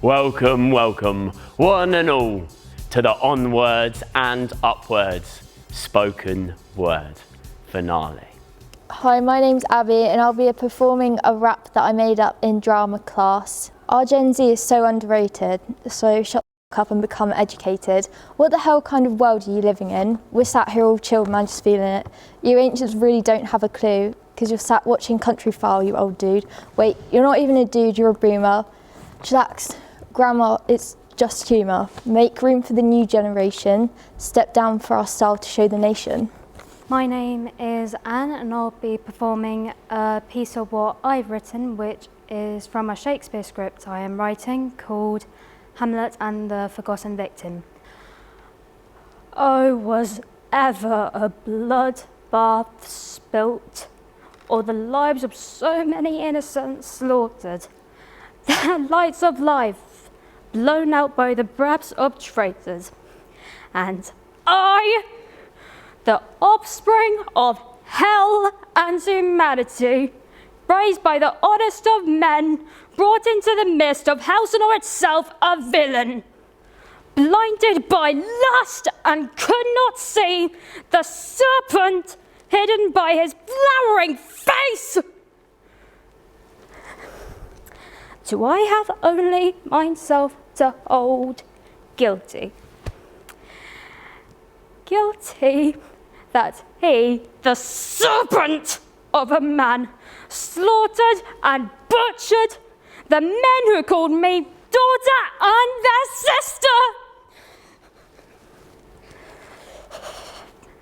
Welcome, welcome, one and all, to the Onwords and Upwords spoken word finale. Hi, my name's Abby and I'll be performing a rap that I made up in drama class. Our Gen Z is so underrated, so shut the f*** up and become educated. What the hell kind of world are you living in? We're sat here all chilled, man, just feeling it. You ancients really don't have a clue, because you're sat watching Country File, you old dude. Wait, you're not even a dude, you're a boomer. Chillax, grammar, it's just humour. Make room for the new generation. Step down for our style to show the nation. My name is Anne and I'll be performing a piece of what I've written, which is from a Shakespeare script I am writing called Hamlet and the Forgotten Victim. Oh, was ever a bloodbath spilt, or the lives of so many innocents slaughtered, their lights of life blown out by the breaths of traitors, and I, the offspring of hell and humanity, raised by the oddest of men, brought into the midst of Elsinore itself a villain, blinded by lust and could not see the serpent hidden by his flowering face. Do I have only myself to hold guilty? Guilty that he, the serpent of a man, slaughtered and butchered the men who called me daughter and their sister.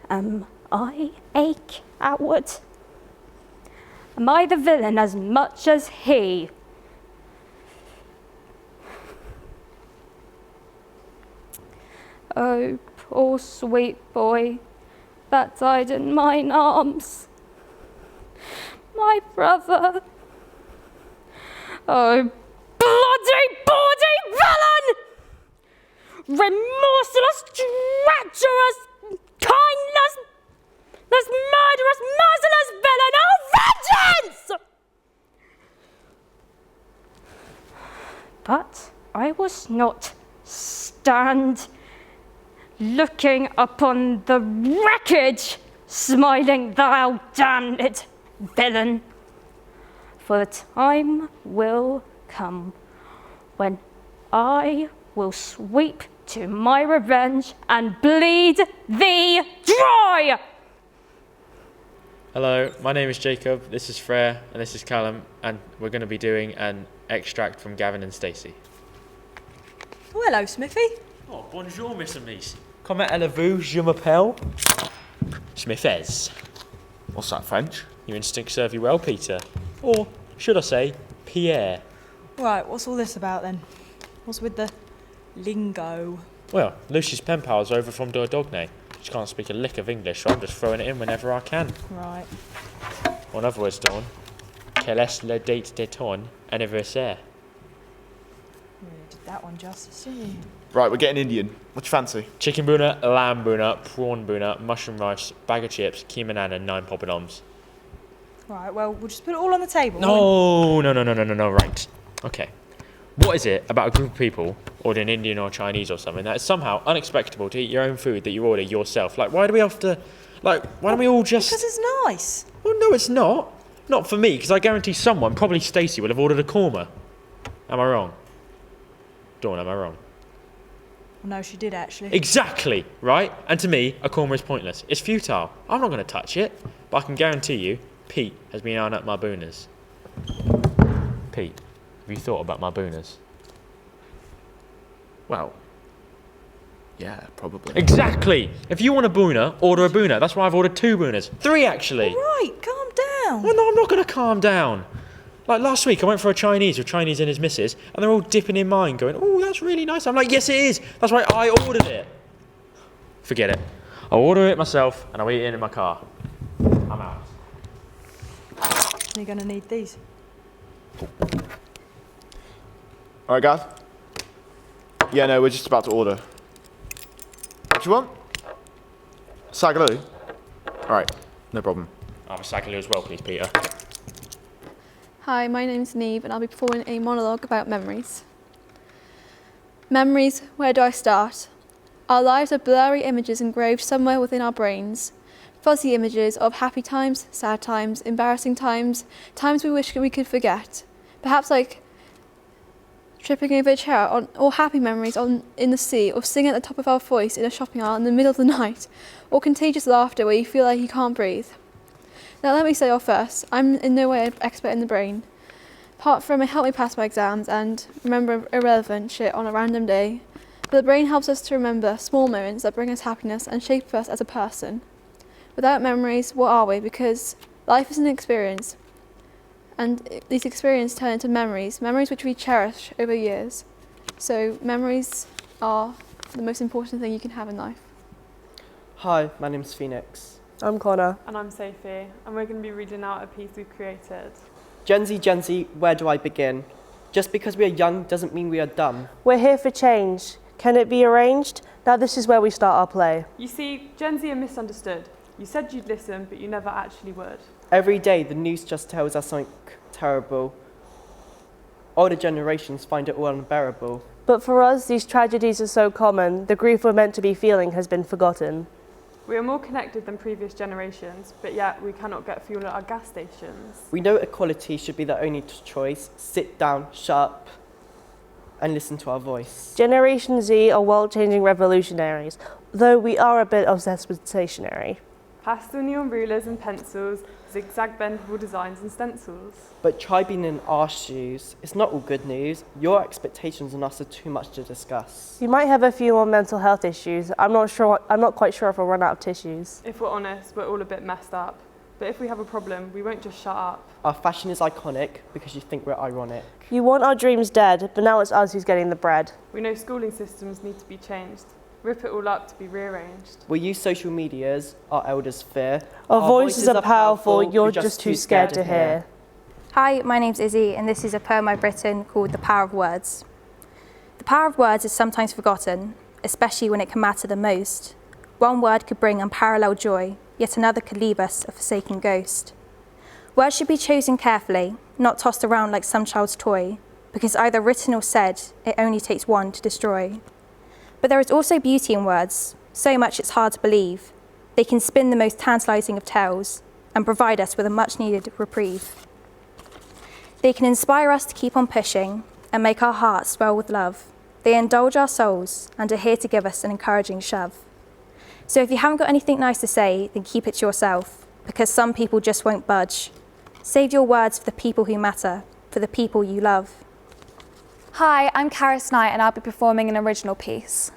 Am I a coward? Am I the villain as much as he? Oh, poor sweet boy that died in mine arms, my brother. Oh, bloody, bawdy villain! Remorseless, treacherous, kindless, this murderous, merciless villain! Oh, vengeance! But I was not stand looking upon the wreckage, smiling, thou damned villain. For the time will come when I will sweep to my revenge and bleed thee dry. Hello, my name is Jacob, this is Freya, and this is Callum, and we're going to be doing an extract from Gavin and Stacey. Oh, hello, Smithy. Oh, bonjour, Miss Amise. Comment allez-vous, je m'appelle Smithers. What's that, French? Your instincts serve you well, Peter. Or, should I say, Pierre. Right, what's all this about then? What's with the lingo? Well, Lucy's pen pal's over from Dordogne. She can't speak a lick of English, so I'm just throwing it in whenever I can. Right. Or in other words, Dawn, quelle est la date de ton anniversaire? Really did that one justice, didn't you? Right, we're getting Indian. What do you fancy? Chicken boona, lamb boona, prawn boona, mushroom rice, bag of chips, keema naan and 9 poppadoms. Right, well, we'll just put it all on the table. No, right. Okay. What is it about a group of people ordering Indian or Chinese or something that is somehow unexpectable to eat your own food that you order yourself? Like, why do we have to... Like, why don't we all just... Because it's nice. Well, no, it's not. Not for me, because I guarantee someone, probably Stacey, will have ordered a korma. Am I wrong? Dawn, am I wrong? No, she did actually. Exactly, right? And to me, a korma is pointless. It's futile. I'm not going to touch it. But I can guarantee you, Pete has been eyeing up my booners. Pete, have you thought about my booners? Well, yeah, probably. Exactly! If you want a booner, order a booner. That's why I've ordered 2 booners. 3, actually. Right, calm down. Well, no, I'm not going to calm down. Like last week, I went for a Chinese with Chinese and his missus, and they're all dipping in mine, going, "Oh, that's really nice." I'm like, "Yes, it is. That's why I ordered it." Forget it. I'll order it myself, and I'll eat it in my car. I'm out. You're going to need these. All right, Gav? Yeah, no, we're just about to order. What do you want? Sagaloo? All right, no problem. I'll have a sagaloo as well, please, Peter. Hi, my name's Neve and I'll be performing a monologue about memories. Memories, where do I start? Our lives are blurry images engraved somewhere within our brains. Fuzzy images of happy times, sad times, embarrassing times, times we wish we could forget. Perhaps like tripping over a chair, or happy memories in the sea, or singing at the top of our voice in a shopping aisle in the middle of the night, or contagious laughter where you feel like you can't breathe. Now let me say off first, I'm in no way an expert in the brain. Apart from it helped me pass my exams and remember irrelevant shit on a random day, but the brain helps us to remember small moments that bring us happiness and shape us as a person. Without memories, what are we? Because life is an experience, and these experiences turn into memories which we cherish over years. So memories are the most important thing you can have in life. Hi, my name's Phoenix. I'm Connor. And I'm Sophie, and we're going to be reading out a piece we've created. Gen Z, where do I begin? Just because we are young doesn't mean we are dumb. We're here for change. Can it be arranged? Now this is where we start our play. You see, Gen Z are misunderstood. You said you'd listen, but you never actually would. Every day the news just tells us something terrible. Older generations find it all unbearable. But for us, these tragedies are so common, the grief we're meant to be feeling has been forgotten. We are more connected than previous generations, but yet we cannot get fuel at our gas stations. We know equality should be the only choice. Sit down, shut up, and listen to our voice. Generation Z are world-changing revolutionaries, though we are a bit obsessed with stationery. Pastel neon rulers and pencils, zigzag bendable designs and stencils. But try being in our shoes. It's not all good news. Your expectations on us are too much to discuss. You might have a few more mental health issues. I'm not quite sure if we'll run out of tissues. If we're honest, we're all a bit messed up. But if we have a problem, we won't just shut up. Our fashion is iconic because you think we're ironic. You want our dreams dead, but now it's us who's getting the bread. We know schooling systems need to be changed. Rip it all up to be rearranged. We use social medias, our elders fear. Our voices are powerful, you're just too scared to hear. Hi, my name's Izzy, and this is a poem I've written called The Power of Words. The power of words is sometimes forgotten, especially when it can matter the most. One word could bring unparalleled joy, yet another could leave us a forsaken ghost. Words should be chosen carefully, not tossed around like some child's toy, because either written or said, it only takes one to destroy. But there is also beauty in words, so much it's hard to believe. They can spin the most tantalizing of tales and provide us with a much-needed reprieve. They can inspire us to keep on pushing and make our hearts swell with love. They indulge our souls and are here to give us an encouraging shove. So if you haven't got anything nice to say, then keep it to yourself, because some people just won't budge. Save your words for the people who matter, for the people you love. Hi, I'm Karis Knight and I'll be performing an original piece.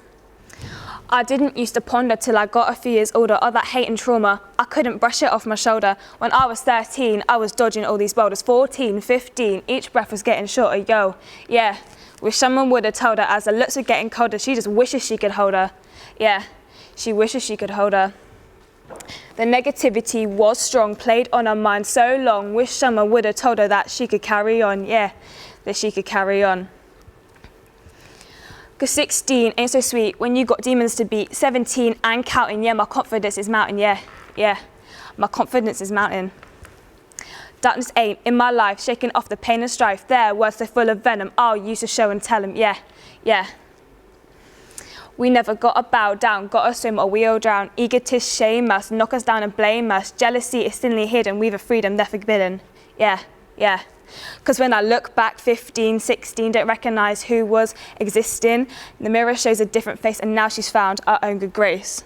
I didn't used to ponder till I got a few years older, all that hate and trauma. I couldn't brush it off my shoulder. When I was 13, I was dodging all these boulders. 14, 15, each breath was getting shorter, yo. Yeah, wish someone would have told her as the looks were getting colder, she just wishes she could hold her. Yeah, she wishes she could hold her. The negativity was strong, played on her mind so long. Wish someone would have told her that she could carry on, yeah, that she could carry on. 'Cause 16 ain't so sweet when you got demons to beat. 17 and counting, yeah, my confidence is mounting, yeah, my confidence is mounting. Darkness ain't in my life, shaking off the pain and strife. Their words so full of venom, I'll use to show and tell them, yeah. We never gotta bow down, gotta swim or we'll drown. Egotists shame us, knock us down and blame us. Jealousy is thinly hidden, we've a freedom they're forbidden, yeah. 'Cause when I look back 15, 16, don't recognise who was existing. The mirror shows a different face and now she's found our own good grace.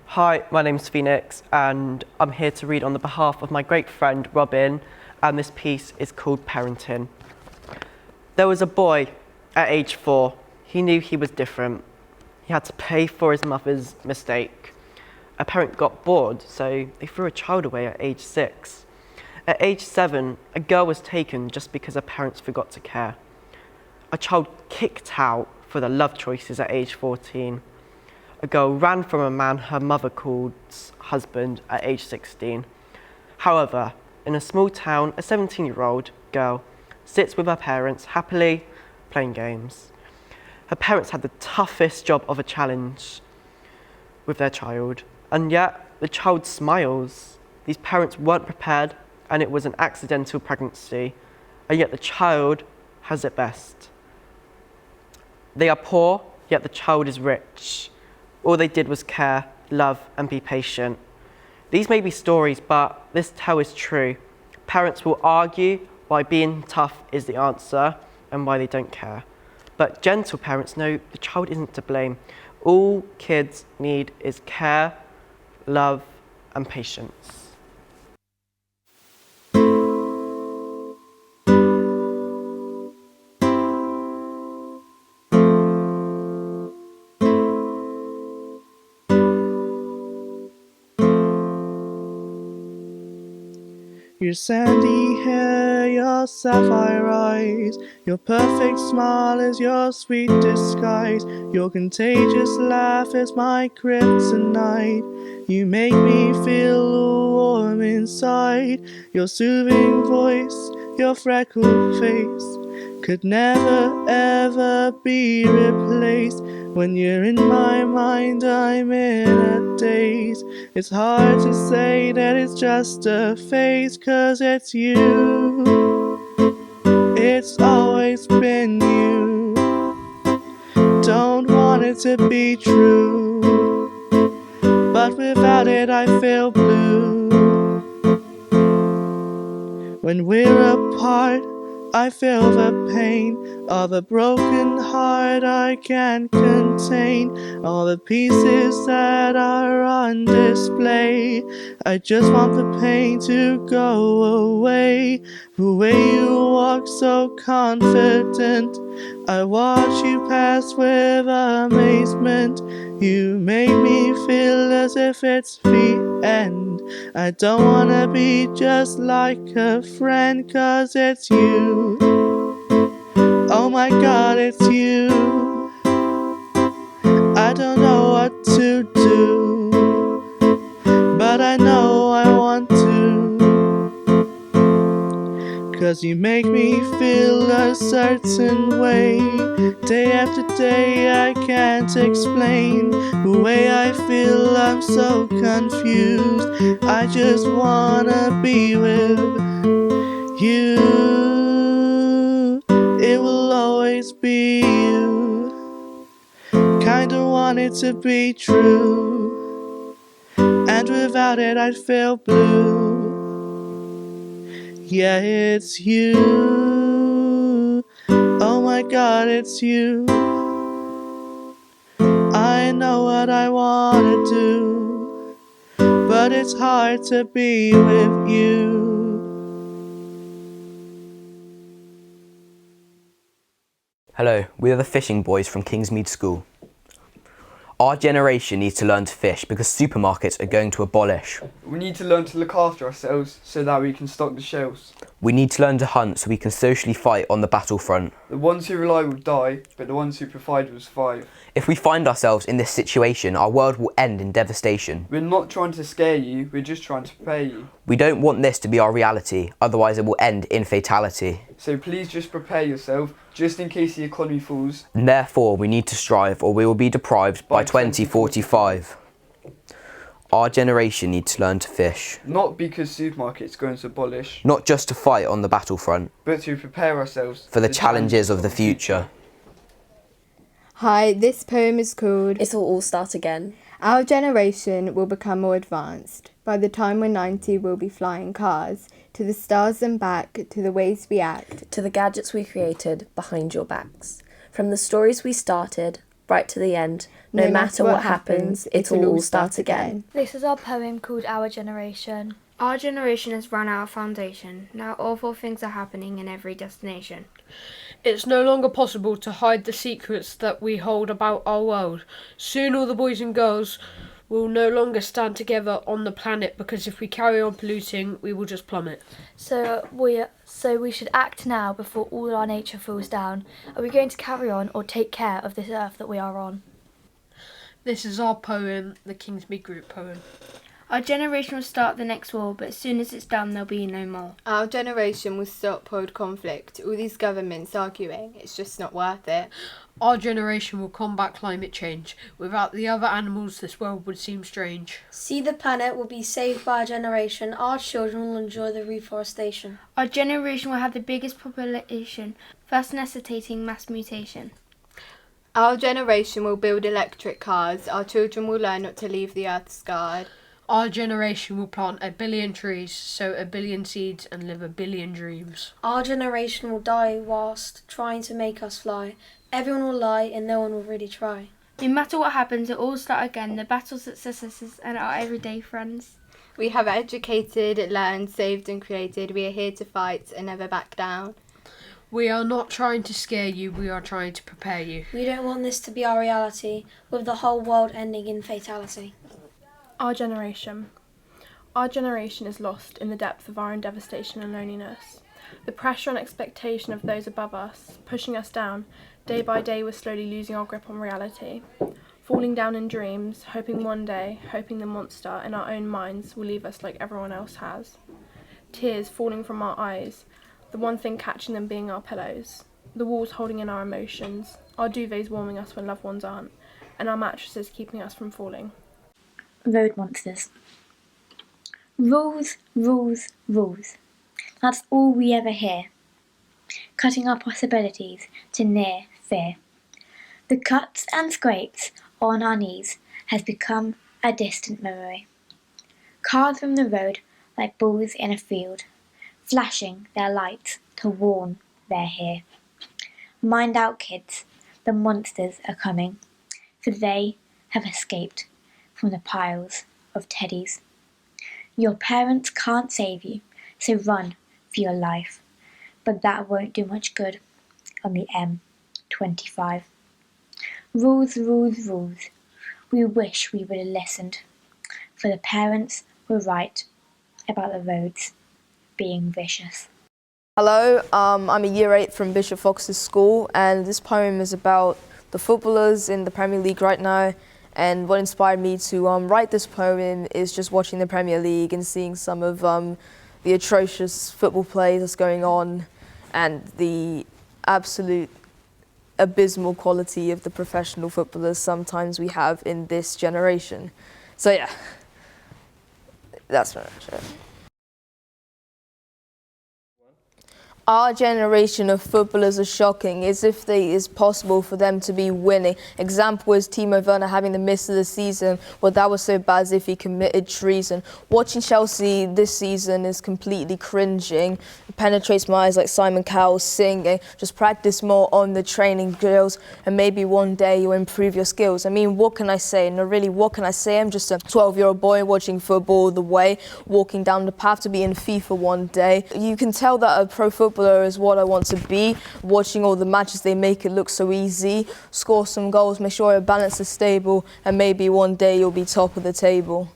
Hi, my name's Phoenix and I'm here to read on the behalf of my great friend Robin, and this piece is called Parenting. There was a boy at age 4. He knew he was different. He had to pay for his mother's mistake. A parent got bored, so they threw a child away at age 6. At age 7, a girl was taken just because her parents forgot to care. A child kicked out for their love choices at age 14. A girl ran from a man her mother called husband at age 16. However, in a small town, a 17-year-old girl sits with her parents happily playing games. Her parents had the toughest job of a challenge with their child, and yet the child smiles. These parents weren't prepared, and it was an accidental pregnancy, and yet the child has it best. They are poor, yet the child is rich. All they did was care, love, and be patient. These may be stories, but this tale is true. Parents will argue why being tough is the answer and why they don't care. But gentle parents know the child isn't to blame. All kids need is care, love, and patience. Your sandy hair, your sapphire eyes, your perfect smile is your sweet disguise. Your contagious laugh is my kryptonite. You make me feel warm inside. Your soothing voice, your freckled face could never ever be replaced. When you're in my mind, I'm in a daze. It's hard to say that it's just a phase, 'cause it's you. It's always been you. Don't want it to be true, but without it I feel blue. When we're apart, I feel the pain of a broken heart I can't contain. All the pieces that are on display, I just want the pain to go away. The way you walk so confident, I watch you pass with amazement. You make me feel as if it's the end. I don't wanna be just like a friend, 'cause it's you. Oh my God, it's you. I don't know what to do, but I know I want to. 'Cause you make me feel a certain way. Day after day I can't explain the way I feel. I'm so confused. I just wanna be with you. It will always be you. Kinda want it to be true, and without it I'd feel blue. Yeah, it's you. Oh my God, it's you. I know what I wanna do, but it's hard to be with you. Hello, we are the fishing boys from Kingsmead School. Our generation needs to learn to fish because supermarkets are going to abolish. We need to learn to look after ourselves so that we can stock the shelves. We need to learn to hunt so we can socially fight on the battlefront. The ones who rely will die, but the ones who provide will survive. If we find ourselves in this situation, our world will end in devastation. We're not trying to scare you, we're just trying to prepare you. We don't want this to be our reality, otherwise it will end in fatality. So please just prepare yourself, just in case the economy falls. And therefore, we need to strive or we will be deprived by 2045. Our generation needs to learn to fish. Not because supermarkets are going to abolish. Not just to fight on the battlefront. But to prepare ourselves for the challenges of the future. Hi, this poem is called It'll All Start Again. Our generation will become more advanced. By the time we're 90, we'll be flying cars. To the stars and back, to the ways we act. To the gadgets we created behind your backs. From the stories we started, right to the end. No matter what happens, it'll all start again. This is our poem called Our Generation. Our generation has run out of foundation. Now awful things are happening in every destination. It's no longer possible to hide the secrets that we hold about our world. Soon all the boys and girls will no longer stand together on the planet, because if we carry on polluting, we will just plummet. So we should act now before all our nature falls down. Are we going to carry on or take care of this earth that we are on? This is our poem, the Kingsmead Group poem. Our generation will start the next war, but as soon as it's done, there'll be no more. Our generation will stop world conflict. All these governments arguing, it's just not worth it. Our generation will combat climate change. Without the other animals, this world would seem strange. See, the planet will be saved by our generation. Our children will enjoy the reforestation. Our generation will have the biggest population, thus necessitating mass mutation. Our generation will build electric cars. Our children will learn not to leave the earth scarred. Our generation will plant 1 billion trees, sow 1 billion seeds, and live 1 billion dreams. Our generation will die whilst trying to make us fly. Everyone will lie and no one will really try. No matter what happens, it all start again. The battles, successes, and our everyday friends. We have educated, learned, saved and created. We are here to fight and never back down. We are not trying to scare you, we are trying to prepare you. We don't want this to be our reality, with the whole world ending in fatality. Our generation. Our generation is lost in the depth of our own devastation and loneliness. The pressure and expectation of those above us, pushing us down, day by day we're slowly losing our grip on reality. Falling down in dreams, hoping one day, hoping the monster in our own minds will leave us like everyone else has. Tears falling from our eyes, the one thing catching them being our pillows. The walls holding in our emotions, our duvets warming us when loved ones aren't, and our mattresses keeping us from falling. Road monsters. Rules, rules, rules. That's all we ever hear. Cutting our possibilities to near fear. The cuts and scrapes on our knees has become a distant memory. Cars from the road like bulls in a field, flashing their lights to warn they're here. Mind out, kids, the monsters are coming, for they have escaped from the piles of teddies. Your parents can't save you, so run for your life, but that won't do much good on the M25. Rules, rules, rules. We wish we would have listened, for the parents were right about the roads being vicious. Hello, I'm a year 8 from Bishop Fox's school, and this poem is about the footballers in the Premier League right now. And what inspired me to write this poem is just watching the Premier League and seeing some of the atrocious football plays that's going on and the absolute abysmal quality of the professional footballers sometimes we have in this generation. So yeah, that's very much it. Our generation of footballers are shocking. It's if it's possible for them to be winning. Example is Timo Werner having the miss of the season. Well, that was so bad as if he committed treason. Watching Chelsea this season is completely cringing. It penetrates my eyes like Simon Cowell singing. Just practice more on the training drills and maybe one day you'll improve your skills. I mean, what can I say? No, really, what can I say? I'm just a 12-year-old boy watching football all the way, walking down the path to be in FIFA one day. You can tell that a pro footballer is what I want to be. Watching all the matches, they make it look so easy. Score some goals, make sure your balance is stable, and maybe one day you'll be top of the table.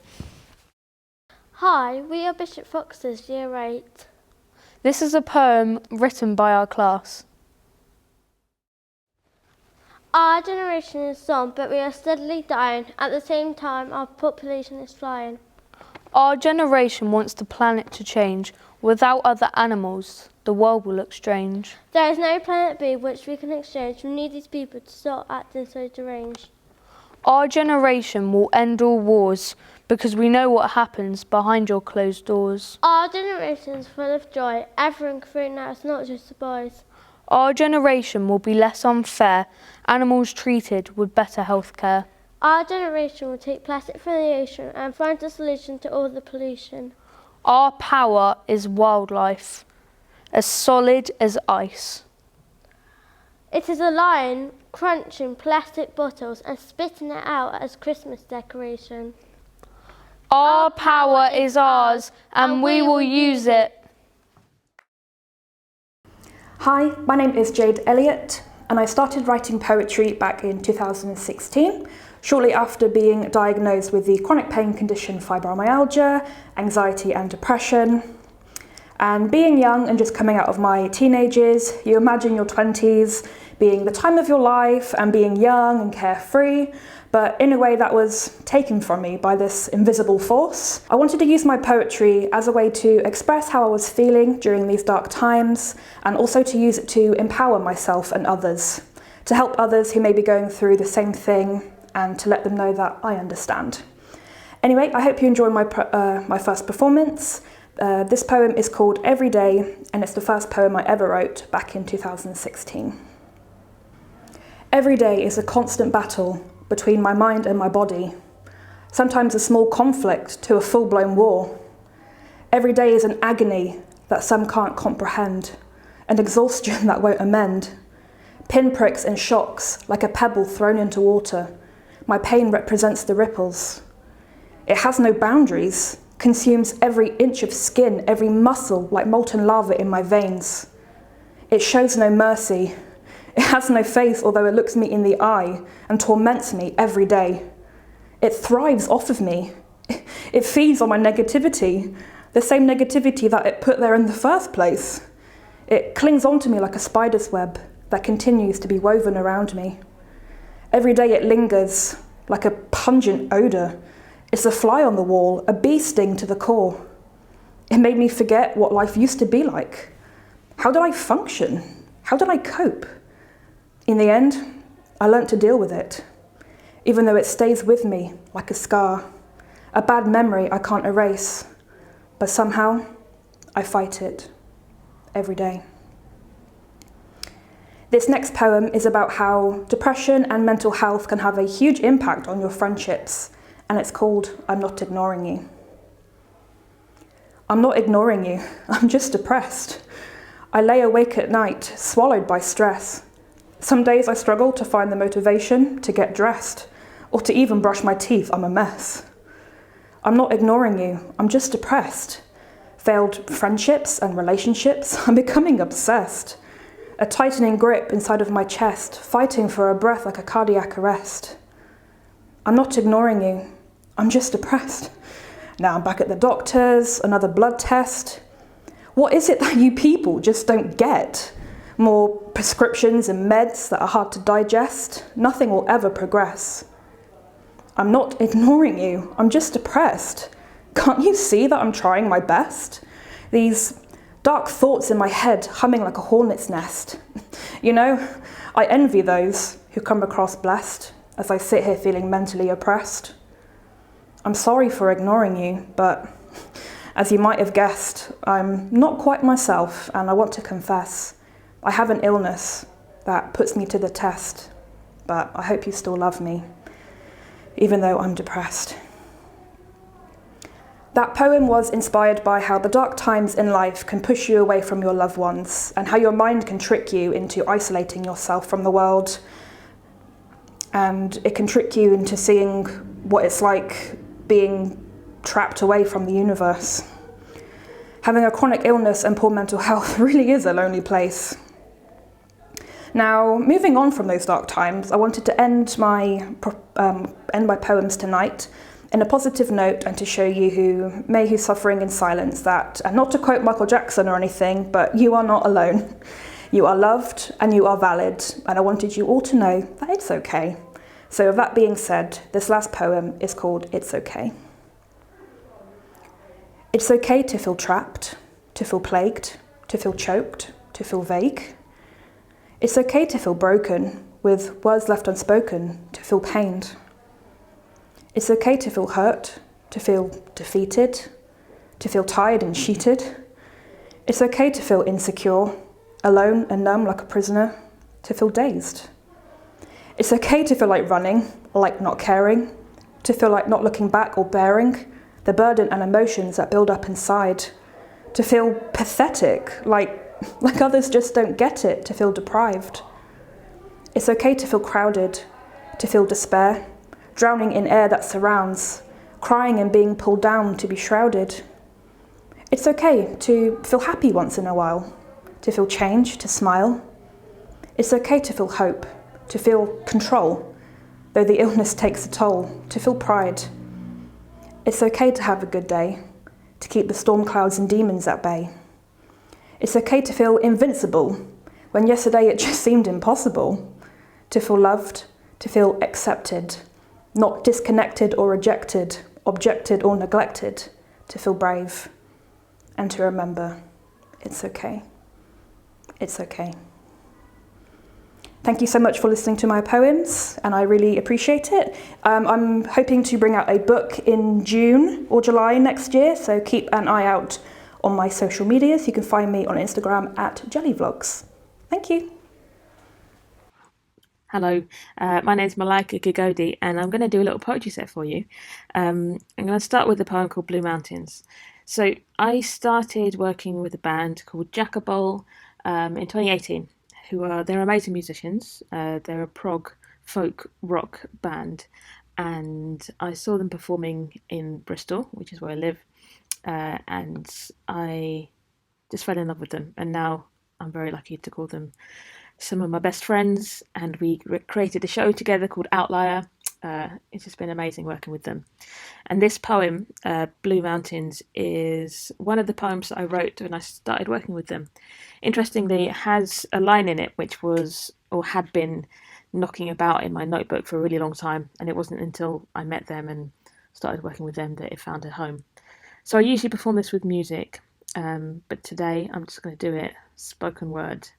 Hi, we are Bishop Fox's Year 8. This is a poem written by our class. Our generation is on, but we are steadily dying. At the same time, our population is flying. Our generation wants the planet to change. Without other animals, the world will look strange. There is no planet B which we can exchange. We need these people to stop acting so deranged. Our generation will end all wars because we know what happens behind your closed doors. Our generation is full of joy. Everyone can free now, it's not just the boys. Our generation will be less unfair, animals treated with better health care. Our generation will take plastic from the ocean and find a solution to all the pollution. Our power is wildlife, as solid as ice. It is a lion crunching plastic bottles and spitting it out as Christmas decoration. Our power is ours, and we will use it. Hi, my name is Jade Elliott, and I started writing poetry back in 2016, shortly after being diagnosed with the chronic pain condition fibromyalgia, anxiety and depression. And being young and just coming out of my teenage years, you imagine your 20s being the time of your life and being young and carefree, but in a way that was taken from me by this invisible force. I wanted to use my poetry as a way to express how I was feeling during these dark times, and also to use it to empower myself and others, to help others who may be going through the same thing, and to let them know that I understand. Anyway, I hope you enjoy my first performance. This poem is called Every Day, and it's the first poem I ever wrote back in 2016. Every day is a constant battle between my mind and my body, sometimes a small conflict to a full-blown war. Every day is an agony that some can't comprehend, an exhaustion that won't amend. Pinpricks and shocks like a pebble thrown into water. My pain represents the ripples. It has no boundaries, consumes every inch of skin, every muscle like molten lava in my veins. It shows no mercy. It has no face, although it looks me in the eye and torments me every day. It thrives off of me. It feeds on my negativity, the same negativity that it put there in the first place. It clings onto me like a spider's web that continues to be woven around me. Every day it lingers like a pungent odour. It's a fly on the wall, a bee sting to the core. It made me forget what life used to be like. How did I function? How did I cope? In the end, I learnt to deal with it, even though it stays with me like a scar, a bad memory I can't erase. But somehow, I fight it every day. This next poem is about how depression and mental health can have a huge impact on your friendships, and it's called I'm Not Ignoring You. I'm not ignoring you, I'm just depressed. I lay awake at night, swallowed by stress. Some days I struggle to find the motivation to get dressed, or to even brush my teeth. I'm a mess. I'm not ignoring you, I'm just depressed. Failed friendships and relationships, I'm becoming obsessed. A tightening grip inside of my chest, fighting for a breath like a cardiac arrest. I'm not ignoring you, I'm just depressed. Now I'm back at the doctor's, another blood test. What is it that you people just don't get? More prescriptions and meds that are hard to digest? Nothing will ever progress. I'm not ignoring you, I'm just depressed. Can't you see that I'm trying my best? These dark thoughts in my head humming like a hornet's nest. You know, I envy those who come across blessed as I sit here feeling mentally oppressed. I'm sorry for ignoring you, but as you might have guessed, I'm not quite myself, and I want to confess, I have an illness that puts me to the test, but I hope you still love me, even though I'm depressed. That poem was inspired by how the dark times in life can push you away from your loved ones, and how your mind can trick you into isolating yourself from the world. And it can trick you into seeing what it's like being trapped away from the universe. Having a chronic illness and poor mental health really is a lonely place. Now, moving on from those dark times, I wanted to end my poems tonight in a positive note and to show you who's suffering in silence that, and not to quote Michael Jackson or anything, but you are not alone. You are loved and you are valid, and I wanted you all to know that it's okay. So with that being said, this last poem is called It's Okay. It's okay to feel trapped, to feel plagued, to feel choked, to feel vague. It's okay to feel broken, with words left unspoken, to feel pained. It's okay to feel hurt, to feel defeated, to feel tired and cheated. It's okay to feel insecure, alone and numb like a prisoner, to feel dazed. It's okay to feel like running, like not caring, to feel like not looking back or bearing the burden and emotions that build up inside, to feel pathetic, like others just don't get it, to feel deprived. It's okay to feel crowded, to feel despair, drowning in air that surrounds, crying and being pulled down to be shrouded. It's okay to feel happy once in a while, to feel change, to smile. It's okay to feel hope, to feel control, though the illness takes a toll, to feel pride. It's okay to have a good day, to keep the storm clouds and demons at bay. It's okay to feel invincible, when yesterday it just seemed impossible. To feel loved, to feel accepted, not disconnected or rejected, objected or neglected. To feel brave, and to remember, it's okay. It's okay. Thank you so much for listening to my poems, and I really appreciate it. I'm hoping to bring out a book in June or July next year, so keep an eye out on my social medias. You can find me on Instagram at jellyvlogs. Thank you. Hello, my name's Malaika Gagodi, and I'm going to do a little poetry set for you. I'm going to start with a poem called Blue Mountains. So I started working with a band called Jackabol in 2018, they're amazing musicians. They're a prog folk rock band, and I saw them performing in Bristol, which is where I live, and I just fell in love with them, and now I'm very lucky to call them some of my best friends, and we created a show together called Outlier. It's just been amazing working with them. And this poem, Blue Mountains, is one of the poems that I wrote when I started working with them. Interestingly, it has a line in it which was, or had been, knocking about in my notebook for a really long time, and it wasn't until I met them and started working with them that it found a home. So I usually perform this with music, but today I'm just going to do it spoken word.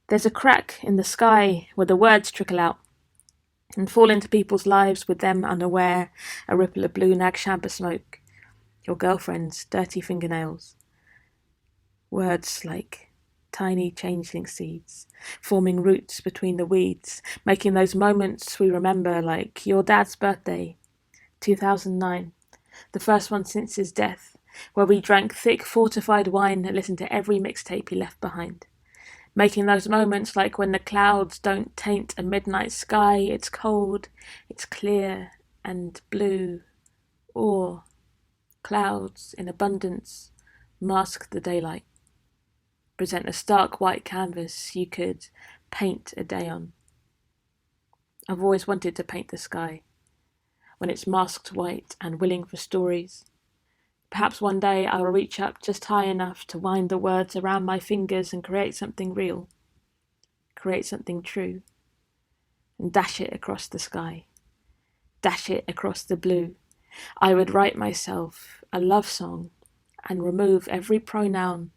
There's a crack in the sky where the words trickle out and fall into people's lives with them unaware, a ripple of blue nag shampa smoke, your girlfriend's dirty fingernails. Words like tiny changeling seeds, forming roots between the weeds, making those moments we remember like your dad's birthday, 2009, the first one since his death, where we drank thick fortified wine and listened to every mixtape he left behind. Making those moments like when the clouds don't taint a midnight sky, it's cold, it's clear and blue, or clouds in abundance mask the daylight, present a stark white canvas you could paint a day on. I've always wanted to paint the sky, when it's masked white and willing for stories. Perhaps one day I will reach up just high enough to wind the words around my fingers and create something real, create something true, and dash it across the sky, dash it across the blue. I would write myself a love song and remove every pronoun,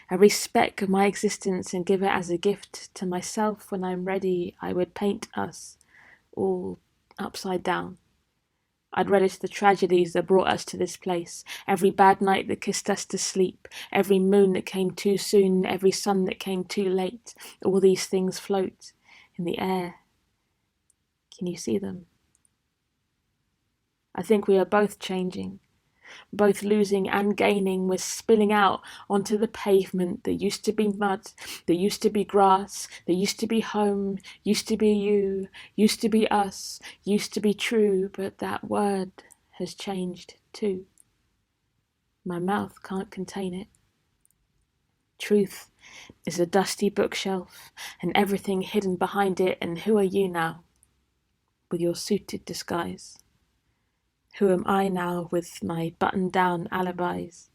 every speck of my existence, and give it as a gift to myself. When I'm ready, I would paint us all upside down. I'd relish the tragedies that brought us to this place, every bad night that kissed us to sleep, every moon that came too soon, every sun that came too late. All these things float in the air. Can you see them? I think we are both changing, both losing and gaining. We're spilling out onto the pavement that used to be mud, that used to be grass, that used to be home, used to be you, used to be us, used to be true, but that word has changed too. My mouth can't contain it. Truth is a dusty bookshelf and everything hidden behind it, and who are you now with your suited disguise? Who am I now with my buttoned-down alibis?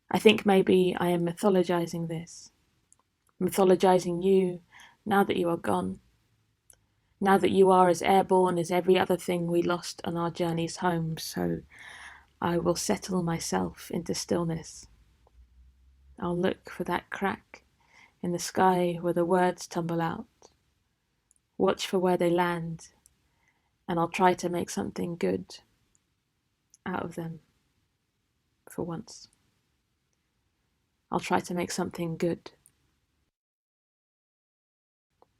I think maybe I am mythologizing this, mythologizing you now that you are gone, now that you are as airborne as every other thing we lost on our journeys home. So I will settle myself into stillness. I'll look for that crack in the sky where the words tumble out, watch for where they land, and I'll try to make something good out of them for once. I'll try to make something good.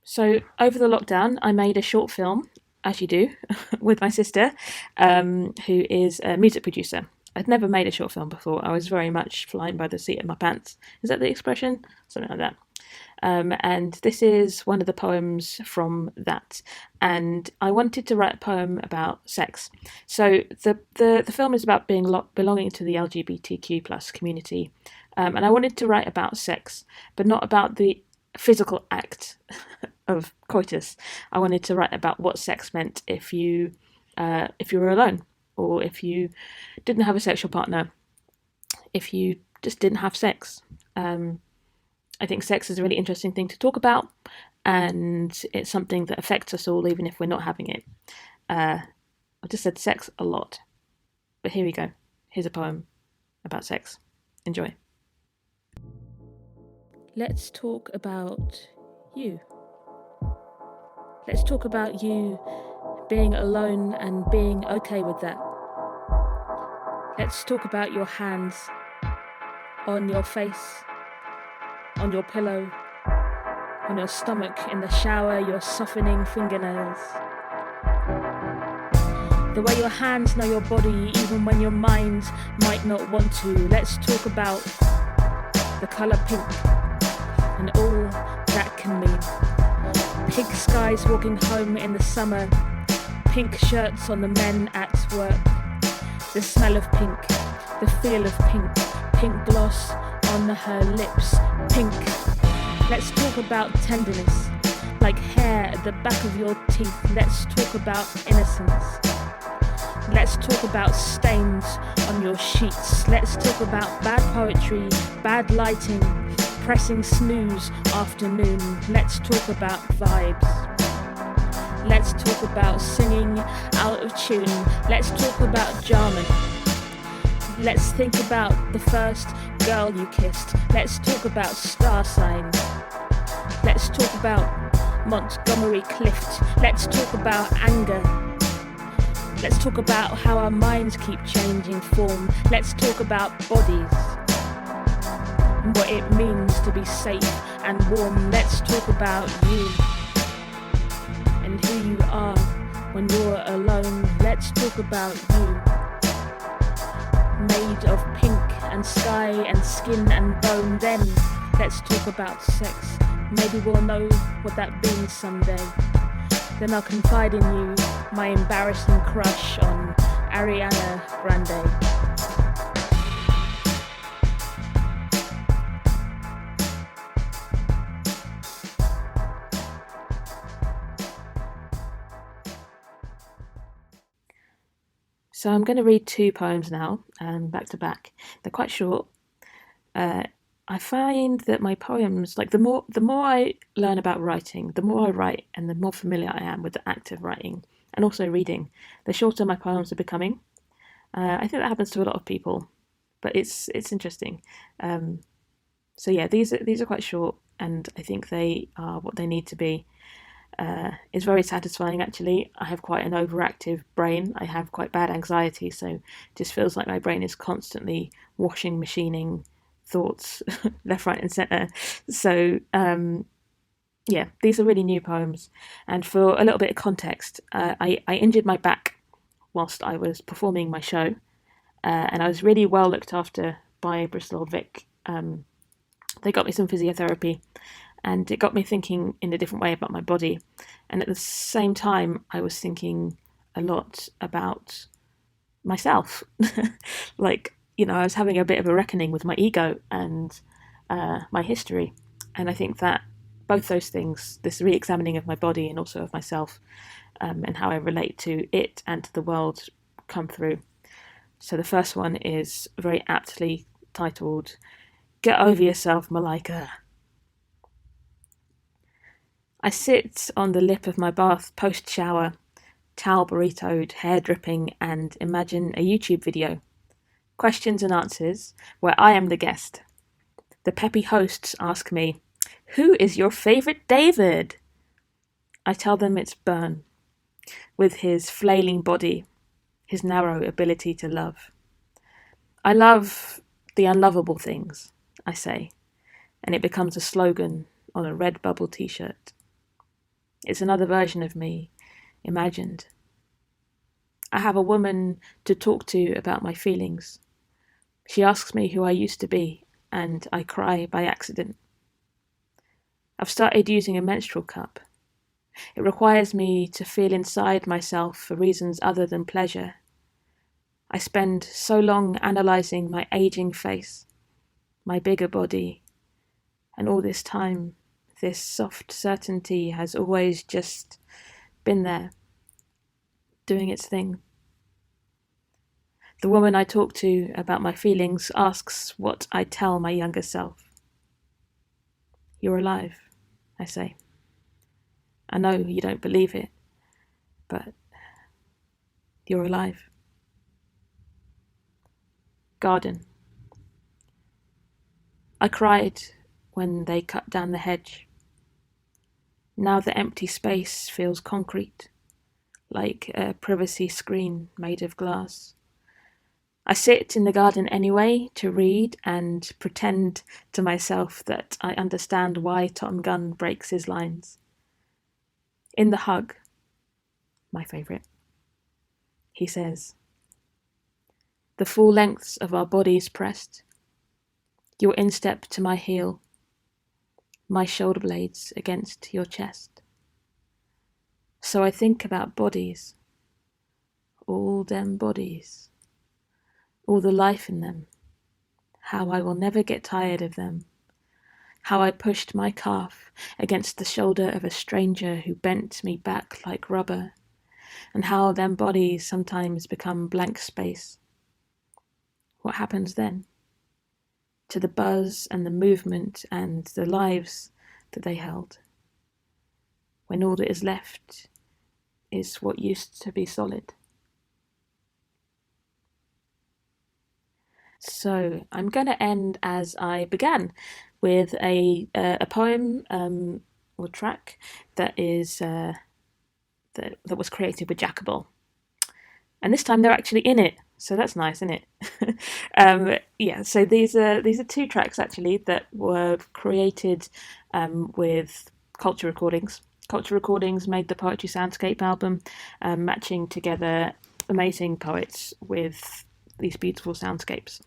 So over the lockdown, I made a short film, as you do, with my sister, who is a music producer. I'd never made a short film before. I was very much flying by the seat of my pants. Is that the expression? Something like that. And this is one of the poems from that. And I wanted to write a poem about sex. So the film is about belonging to the LGBTQ plus community. And I wanted to write about sex, but not about the physical act of coitus. I wanted to write about what sex meant if you were alone, or if you didn't have a sexual partner, if you just didn't have sex. I think sex is a really interesting thing to talk about, and it's something that affects us all, even if we're not having it. I just said sex a lot, but here we go. Here's a poem about sex. Enjoy. Let's talk about you. Let's talk about you being alone and being okay with that. Let's talk about your hands on your face, on your pillow, on your stomach in the shower, your softening fingernails. The way your hands know your body even when your mind might not want to. Let's talk about the colour pink and all that can mean. Pink skies walking home in the summer, pink shirts on the men at work. The smell of pink, the feel of pink, pink gloss on her lips, pink. Let's talk about tenderness, like hair at the back of your teeth. Let's talk about innocence. Let's talk about stains on your sheets. Let's talk about bad poetry, bad lighting, pressing snooze afternoon. Let's talk about vibes. Let's talk about singing out of tune. Let's talk about Jarman. Let's think about the first girl you kissed. Let's talk about star signs. Let's talk about Montgomery Clift. Let's talk about anger. Let's talk about how our minds keep changing form. Let's talk about bodies and what it means to be safe and warm. Let's talk about you and who you are when you're alone. Let's talk about you, made of pink and sky and skin and bone. Then let's talk about sex. Maybe we'll know what that means someday. Then I'll confide in you my embarrassing crush on Ariana Grande. So I'm going to read two poems now, back to back. They're quite short. I find that my poems, like the more I learn about writing, the more I write and the more familiar I am with the act of writing and also reading, the shorter my poems are becoming. I think that happens to a lot of people, but it's interesting. So yeah, these are quite short, and I think they are what they need to be. It's very satisfying, actually. I have quite an overactive brain. I have quite bad anxiety, so it just feels like my brain is constantly washing, machining thoughts left, right and centre. So yeah, these are really new poems. And for a little bit of context, I injured my back whilst I was performing my show, and I was really well looked after by Bristol Vic. They got me some physiotherapy, and it got me thinking in a different way about my body. And at the same time, I was thinking a lot about myself. Like, you know, I was having a bit of a reckoning with my ego and my history. And I think that both those things, this re-examining of my body and also of myself, and how I relate to it and to the world, come through. So the first one is very aptly titled, "Get Over Yourself, Malika." I sit on the lip of my bath post-shower, towel burritoed, hair dripping, and imagine a YouTube video. Questions and answers, where I am the guest. The peppy hosts ask me, "Who is your favourite David?" I tell them it's Byrne, with his flailing body, his narrow ability to love. I love the unlovable things, I say, and it becomes a slogan on a Redbubble t-shirt. It's another version of me, imagined. I have a woman to talk to about my feelings. She asks me who I used to be, and I cry by accident. I've started using a menstrual cup. It requires me to feel inside myself for reasons other than pleasure. I spend so long analysing my ageing face, my bigger body, and all this time, this soft certainty has always just been there, doing its thing. The woman I talk to about my feelings asks what I tell my younger self. "You're alive," I say. I know you don't believe it, but you're alive. Garden. I cried when they cut down the hedge. Now the empty space feels concrete, like a privacy screen made of glass. I sit in the garden anyway to read and pretend to myself that I understand why Tom Gunn breaks his lines. In the hug, my favourite, he says, "The full lengths of our bodies pressed, your instep to my heel, my shoulder blades against your chest. So I think about bodies, all them bodies, all the life in them, how I will never get tired of them, how I pushed my calf against the shoulder of a stranger who bent me back like rubber, and how them bodies sometimes become blank space. What happens then to the buzz and the movement and the lives that they held, when all that is left is what used to be solid?" So I'm going to end as I began, with a poem or track that is that was created with Jackable, and this time they're actually in it, so that's nice, isn't it? So these are two tracks actually that were created with Culture Recordings. Culture Recordings made the Poetry Soundscape album, matching together amazing poets with these beautiful soundscapes.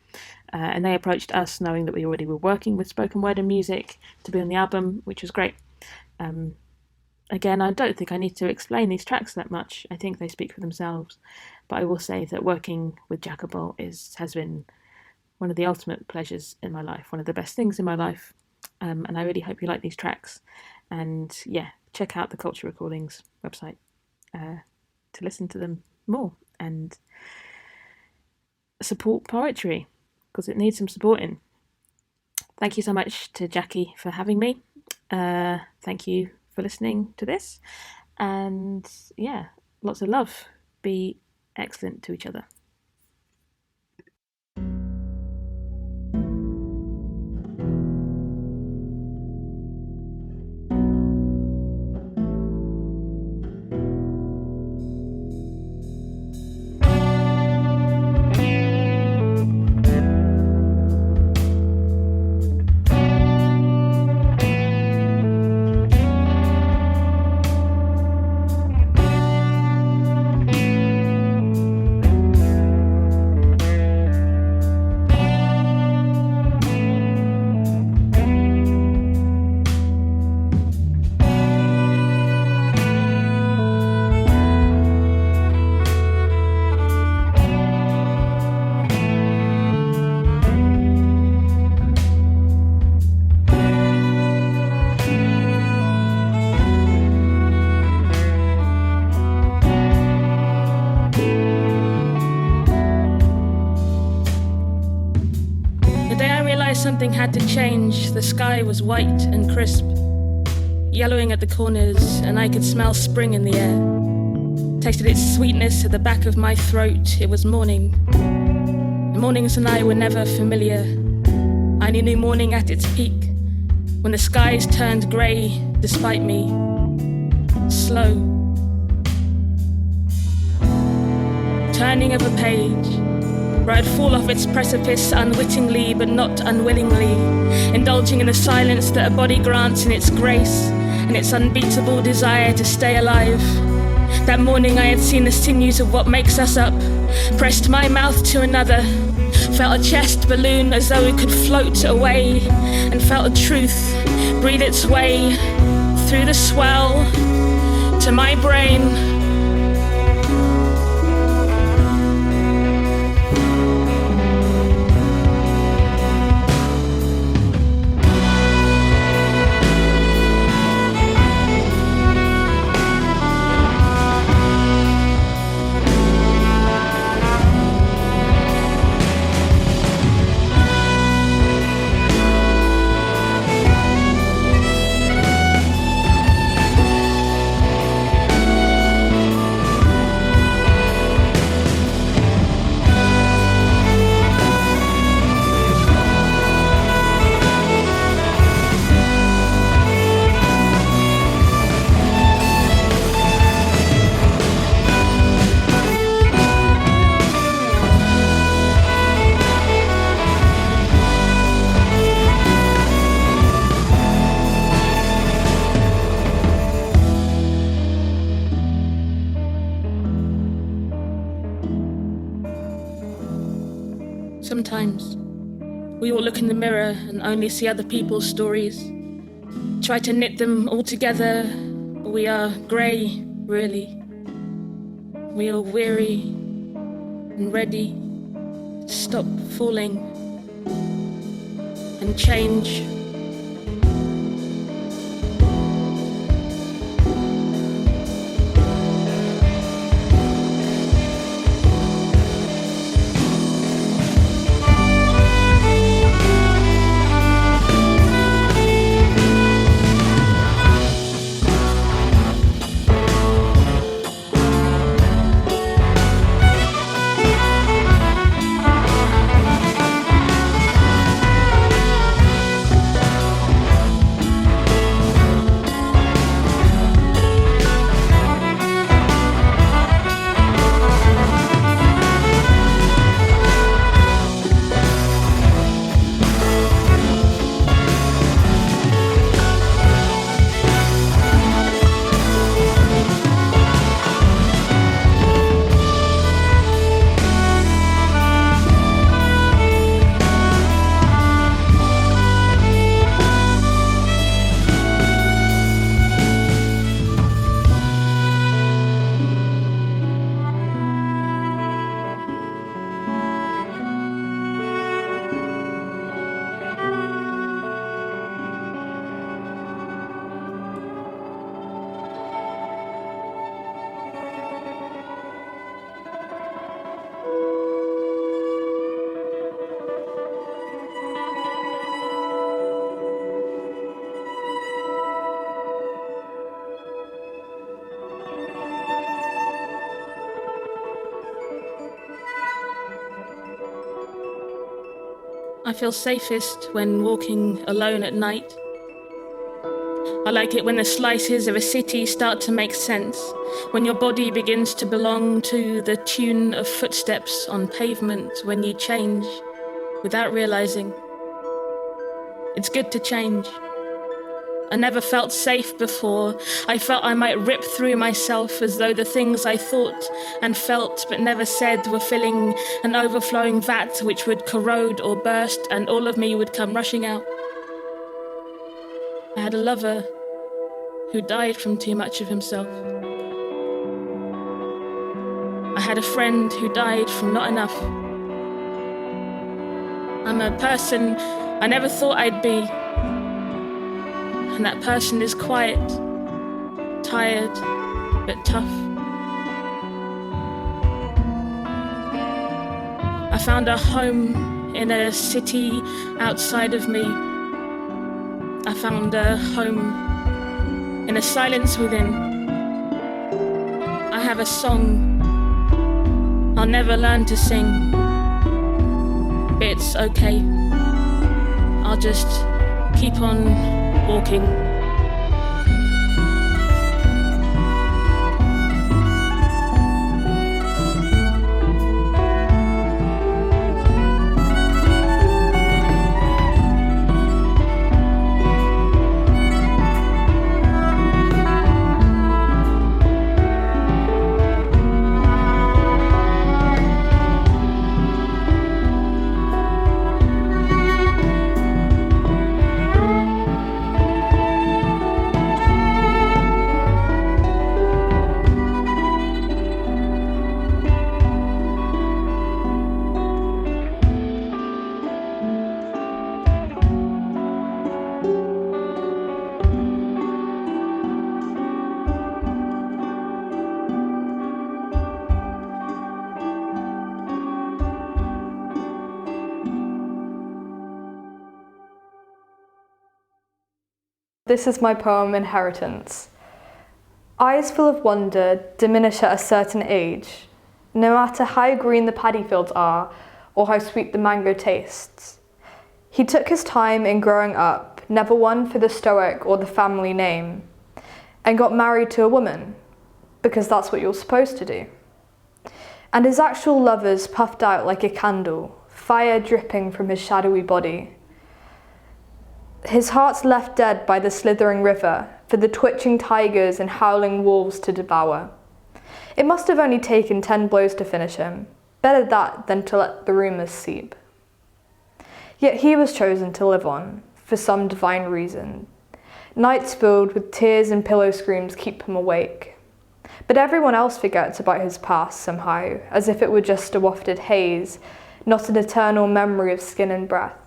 And they approached us knowing that we already were working with spoken word and music to be on the album, which was great. Again, I don't think I need to explain these tracks that much. I think they speak for themselves. But I will say that working with Jackable has been one of the ultimate pleasures in my life, one of the best things in my life. And I really hope you like these tracks. And yeah, check out the Culture Recordings website to listen to them more and support poetry, because it needs some supporting. Thank you so much to Jackie for having me. Thank you for listening to this. And yeah, lots of love. Be excellent to each other. Something had to change. The sky was white and crisp, yellowing at the corners, and I could smell spring in the air. Tasted its sweetness at the back of my throat. It was morning. Mornings and I were never familiar. I knew morning at its peak, when the skies turned grey despite me. Slow. Turning of a page, where I'd fall off its precipice unwittingly but not unwillingly, indulging in the silence that a body grants in its grace and its unbeatable desire to stay alive. That morning I had seen the sinews of what makes us up, pressed my mouth to another, felt a chest balloon as though it could float away, and felt a truth breathe its way through the swell to my brain. Sometimes we all look in the mirror and only see other people's stories. Try to knit them all together, but we are grey, really. We are weary and ready to stop falling and change. I feel safest when walking alone at night. I like it when the slices of a city start to make sense, when your body begins to belong to the tune of footsteps on pavement, when you change without realizing. It's good to change. I never felt safe before. I felt I might rip through myself as though the things I thought and felt but never said were filling an overflowing vat which would corrode or burst and all of me would come rushing out. I had a lover who died from too much of himself. I had a friend who died from not enough. I'm a person I never thought I'd be. And that person is quiet, tired, but tough. I found a home in a city outside of me. I found a home in a silence within. I have a song I'll never learn to sing. But it's okay. I'll just keep on walking. This is my poem, Inheritance. Eyes full of wonder diminish at a certain age, no matter how green the paddy fields are or how sweet the mango tastes. He took his time in growing up, never one for the stoic or the family name, and got married to a woman, because that's what you're supposed to do. And his actual lovers puffed out like a candle, fire dripping from his shadowy body. His heart's left dead by the slithering river, for the twitching tigers and howling wolves to devour. It must have only taken 10 blows to finish him. Better that than to let the rumours seep. Yet he was chosen to live on, for some divine reason. Nights filled with tears and pillow screams keep him awake. But everyone else forgets about his past somehow, as if it were just a wafted haze, not an eternal memory of skin and breath.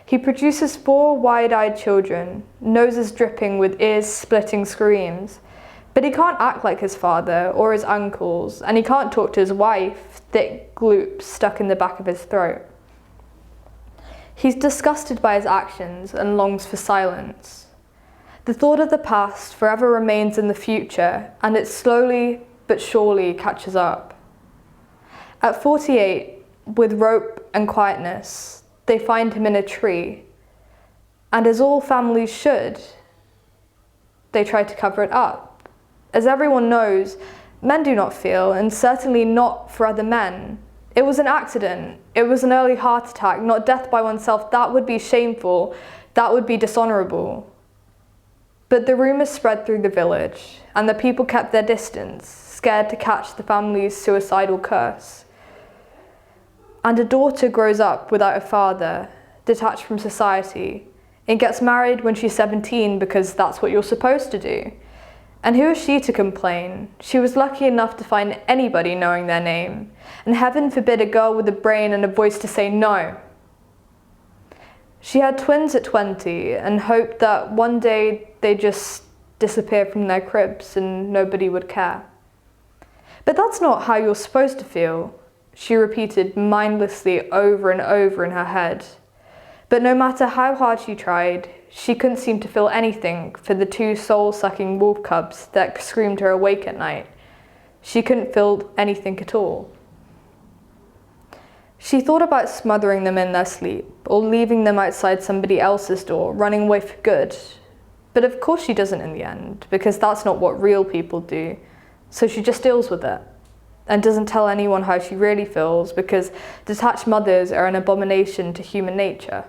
He produces 4 wide-eyed children, noses dripping with ears-splitting screams, but he can't act like his father or his uncles, and he can't talk to his wife, thick gloops stuck in the back of his throat. He's disgusted by his actions and longs for silence. The thought of the past forever remains in the future, and it slowly but surely catches up. At 48, with rope and quietness, they find him in a tree, and as all families should, they try to cover it up. As everyone knows, men do not feel, and certainly not for other men. It was an accident. It was an early heart attack, not death by oneself. That would be shameful. That would be dishonourable. But the rumours spread through the village, and the people kept their distance, scared to catch the family's suicidal curse. And a daughter grows up without a father, detached from society, and gets married when she's 17 because that's what you're supposed to do. And who is she to complain? She was lucky enough to find anybody knowing their name, and heaven forbid a girl with a brain and a voice to say no. She had twins at 20 and hoped that one day they'd just disappear from their cribs and nobody would care. But that's not how you're supposed to feel, she repeated mindlessly over and over in her head. But no matter how hard she tried, she couldn't seem to feel anything for the 2 soul-sucking wolf cubs that screamed her awake at night. She couldn't feel anything at all. She thought about smothering them in their sleep, or leaving them outside somebody else's door, running away for good. But of course she doesn't in the end, because that's not what real people do. So she just deals with it, and doesn't tell anyone how she really feels, because detached mothers are an abomination to human nature.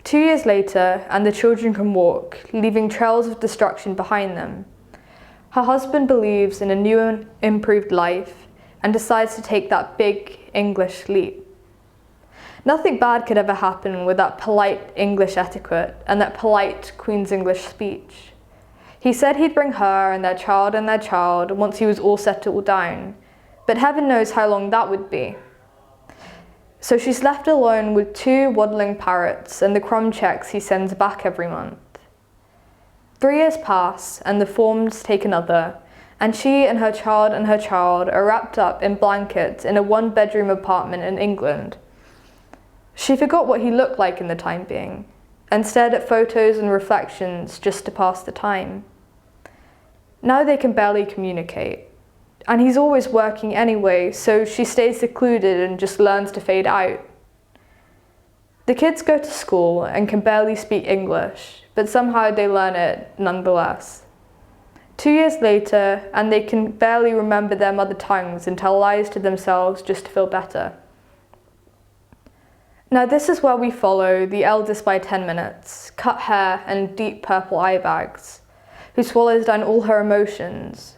2 years later, and the children can walk, leaving trails of destruction behind them. Her husband believes in a new and improved life, and decides to take that big English leap. Nothing bad could ever happen with that polite English etiquette and that polite Queen's English speech. He said he'd bring her and their child once he was all settled down, but heaven knows how long that would be. So she's left alone with 2 waddling parrots and the crumb checks he sends back every month. 3 years pass and the forms take another, and she and her child are wrapped up in blankets in a 1-bedroom apartment in England. She forgot what he looked like in the time being, and stared at photos and reflections just to pass the time. Now they can barely communicate, and he's always working anyway, so she stays secluded and just learns to fade out. The kids go to school and can barely speak English, but somehow they learn it nonetheless. 2 years later, and they can barely remember their mother tongues and tell lies to themselves just to feel better. Now this is where we follow the eldest by 10 minutes, cut hair and deep purple eye bags, who swallows down all her emotions.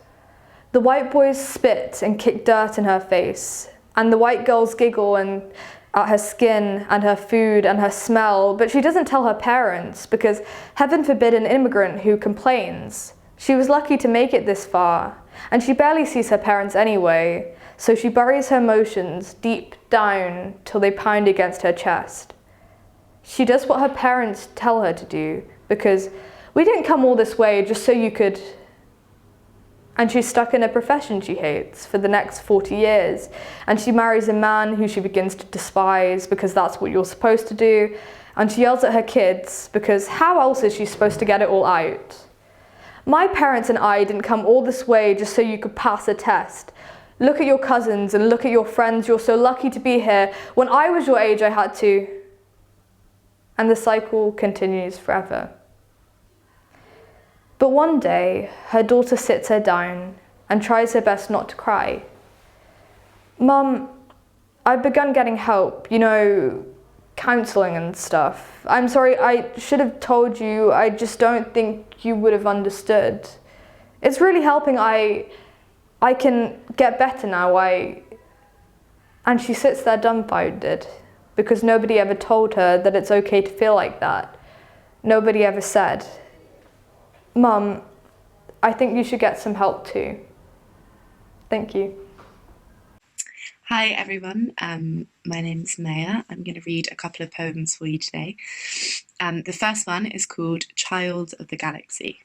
The white boys spit and kick dirt in her face, and the white girls giggle at her skin and her food and her smell, but she doesn't tell her parents because heaven forbid an immigrant who complains. She was lucky to make it this far, and she barely sees her parents anyway, so she buries her emotions deep down till they pound against her chest. She does what her parents tell her to do, because we didn't come all this way just so you could... And she's stuck in a profession she hates for the next 40 years, and she marries a man who she begins to despise because that's what you're supposed to do, and she yells at her kids because how else is she supposed to get it all out? My parents and I didn't come all this way just so you could pass a test. Look at your cousins and look at your friends. You're so lucky to be here. When I was your age, I had to. And the cycle continues forever. But one day, her daughter sits her down and tries her best not to cry. Mum, I've begun getting help, counselling and stuff. I'm sorry, I should have told you. I just don't think you would have understood. It's really helping. I can get better now. And she sits there dumbfounded, because nobody ever told her that it's okay to feel like that. Nobody ever said, "Mum, I think you should get some help too." Thank you. Hi everyone, my name's Maya. I'm going to read a couple of poems for you today. The first one is called Child of the Galaxy.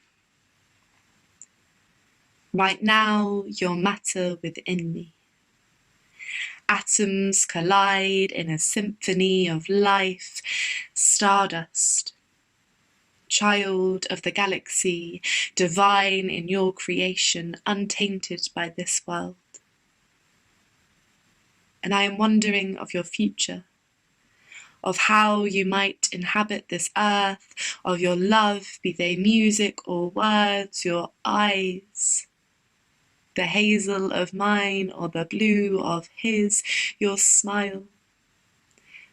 Right now, you're matter within me. Atoms collide in a symphony of life, stardust. Child of the galaxy, divine in your creation, untainted by this world. And I am wondering of your future, of how you might inhabit this earth, of your love, be they music or words, your eyes, the hazel of mine or the blue of his, your smile,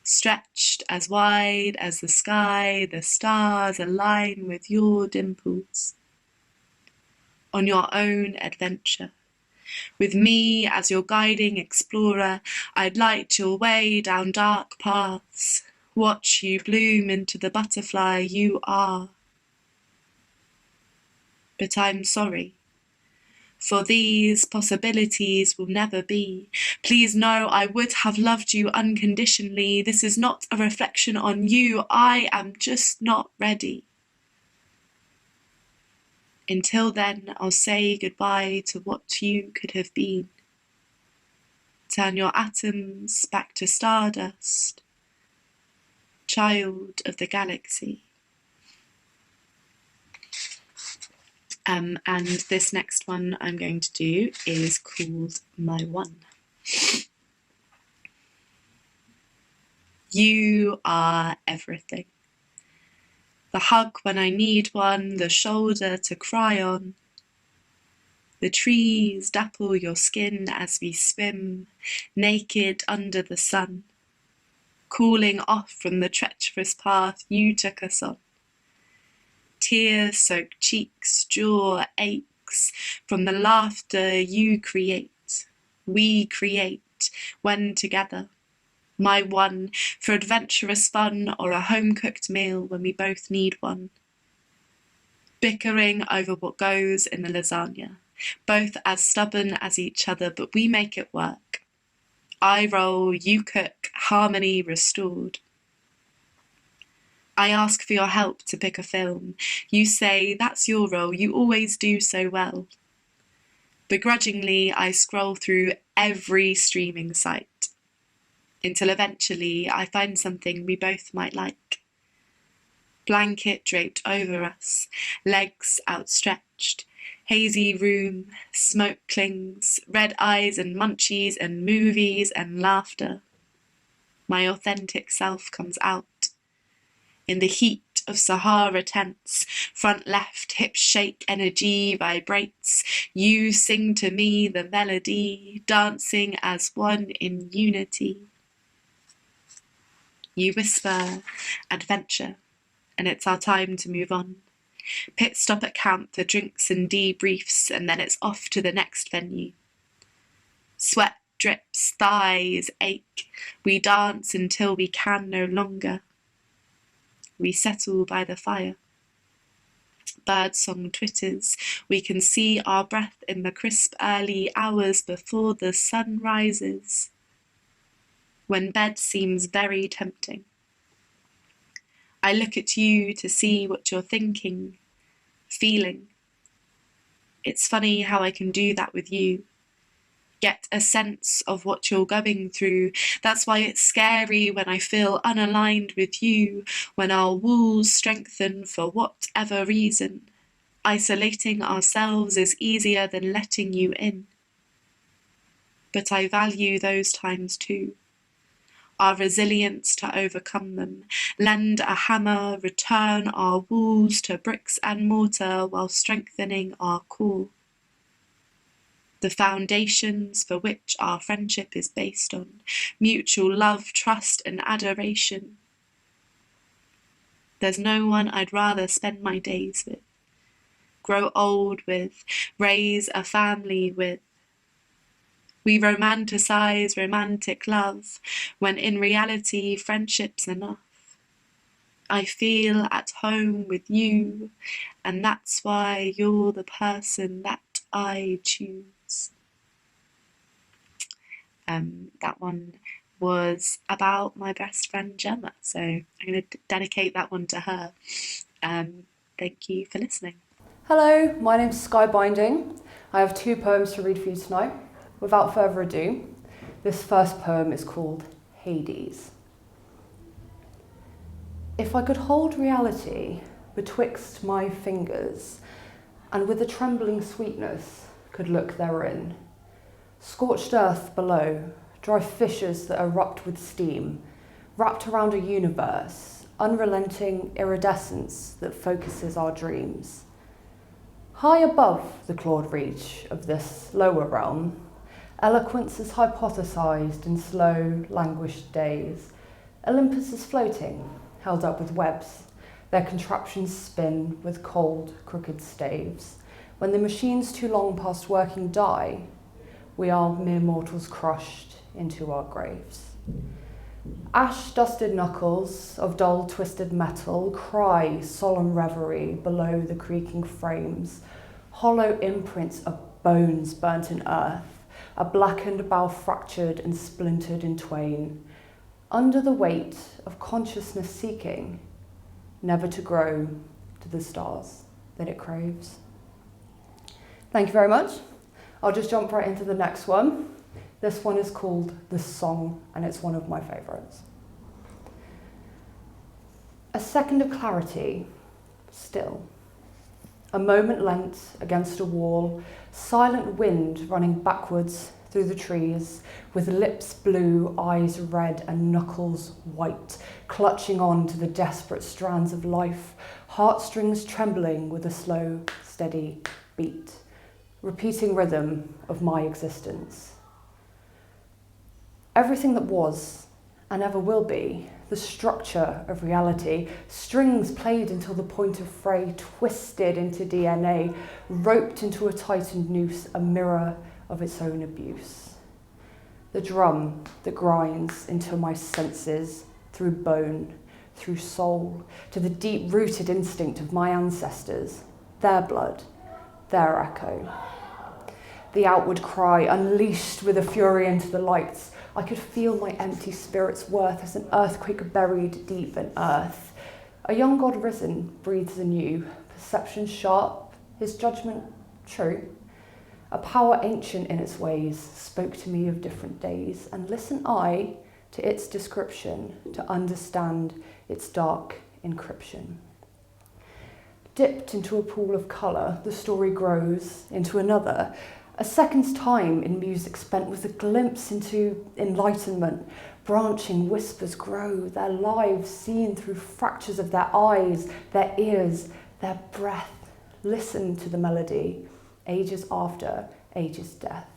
stretched as wide as the sky, the stars align with your dimples. On your own adventure, with me as your guiding explorer, I'd light your way down dark paths, watch you bloom into the butterfly you are. But I'm sorry, for these possibilities will never be. Please know I would have loved you unconditionally. This is not a reflection on you. I am just not ready. Until then, I'll say goodbye to what you could have been. Turn your atoms back to stardust. Child of the galaxy. And this next one I'm going to do is called My One. You are everything. The hug when I need one, the shoulder to cry on. The trees dapple your skin as we swim, naked under the sun, cooling off from the treacherous path you took us on. Tear-soaked cheeks, jaw aches from the laughter you create. We create when together. My one for adventurous fun or a home-cooked meal when we both need one. Bickering over what goes in the lasagna, both as stubborn as each other, but we make it work. I roll, you cook, harmony restored. I ask for your help to pick a film. You say, that's your role, you always do so well. Begrudgingly, I scroll through every streaming site, until eventually I find something we both might like. Blanket draped over us, legs outstretched, hazy room, smoke clings, red eyes and munchies and movies and laughter. My authentic self comes out. In the heat of Sahara tents, front left, hip shake, energy vibrates. You sing to me the melody, dancing as one in unity. You whisper, adventure, and it's our time to move on. Pit stop at camp for drinks and debriefs, and then it's off to the next venue. Sweat drips, thighs ache. We dance until we can no longer. We settle by the fire. Birdsong twitters. We can see our breath in the crisp early hours before the sun rises, when bed seems very tempting. I look at you to see what you're thinking, feeling. It's funny how I can do that with you. Get a sense of what you're going through. That's why it's scary when I feel unaligned with you, when our walls strengthen for whatever reason. Isolating ourselves is easier than letting you in. But I value those times too. Our resilience to overcome them. Lend a hammer, return our walls to bricks and mortar while strengthening our core. The foundations for which our friendship is based on, mutual love, trust, and adoration. There's no one I'd rather spend my days with, grow old with, raise a family with. We romanticize romantic love, when in reality friendship's enough. I feel at home with you, and that's why you're the person that I choose. That one was about my best friend Gemma, so I'm going to dedicate that one to her. Thank you for listening. Hello, my name's Skybinding. I have 2 poems to read for you tonight. Without further ado, this first poem is called Hades. If I could hold reality betwixt my fingers, and with a trembling sweetness could look therein, scorched earth below, dry fissures that erupt with steam, wrapped around a universe, unrelenting iridescence that focuses our dreams. High above the clawed reach of this lower realm, eloquence is hypothesized in slow, languished days. Olympus is floating, held up with webs. Their contraptions spin with cold, crooked staves. When the machines too long past working die, we are mere mortals crushed into our graves. Ash-dusted knuckles of dull, twisted metal cry solemn reverie below the creaking frames. Hollow imprints of bones burnt in earth, a blackened bow fractured and splintered in twain. Under the weight of consciousness seeking, never to grow to the stars that it craves. Thank you very much. I'll just jump right into the next one. This one is called The Song, and it's one of my favourites. A second of clarity, still. A moment leant against a wall, silent wind running backwards through the trees, with lips blue, eyes red, and knuckles white, clutching on to the desperate strands of life, heartstrings trembling with a slow, steady beat, repeating rhythm of my existence. Everything that was and ever will be, the structure of reality, strings played until the point of fray, twisted into DNA, roped into a tightened noose, a mirror of its own abuse. The drum that grinds into my senses, through bone, through soul, to the deep-rooted instinct of my ancestors, their blood, their echo. The outward cry, unleashed with a fury into the lights, I could feel my empty spirit's worth as an earthquake buried deep in earth. A young god risen breathes anew, perception sharp, his judgment true. A power ancient in its ways spoke to me of different days, and listen I to its description to understand its dark encryption. Dipped into a pool of colour, the story grows into another. A second's time in music spent with a glimpse into enlightenment. Branching whispers grow, their lives seen through fractures of their eyes, their ears, their breath. Listen to the melody, ages after, ages death.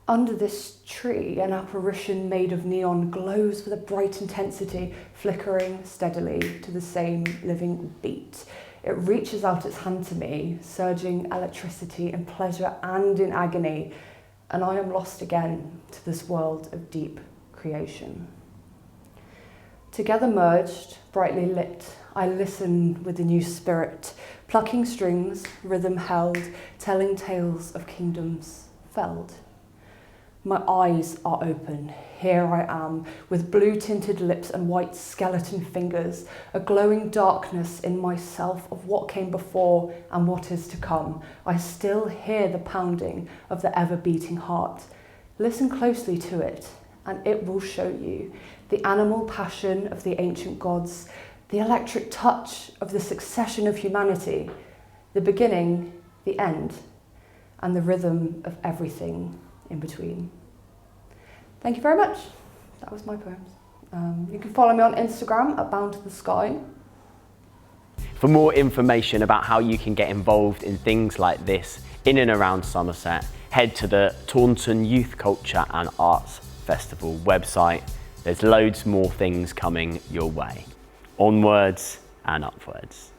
Under this tree, an apparition made of neon glows with a bright intensity, flickering steadily to the same living beat. It reaches out its hand to me, surging electricity in pleasure and in agony, and I am lost again to this world of deep creation. Together merged, brightly lit, I listen with a new spirit, plucking strings, rhythm held, telling tales of kingdoms felled. My eyes are open, here I am, with blue-tinted lips and white skeleton fingers, a glowing darkness in myself of what came before and what is to come. I still hear the pounding of the ever-beating heart. Listen closely to it, and it will show you the animal passion of the ancient gods, the electric touch of the succession of humanity, the beginning, the end, and the rhythm of everything in between. Thank you very much. That was my poems. You can follow me on Instagram at Bound to the Sky. For more information about how you can get involved in things like this in and around Somerset, head to the Taunton Youth Culture and Arts Festival website. There's loads more things coming your way. Onwards and upwards.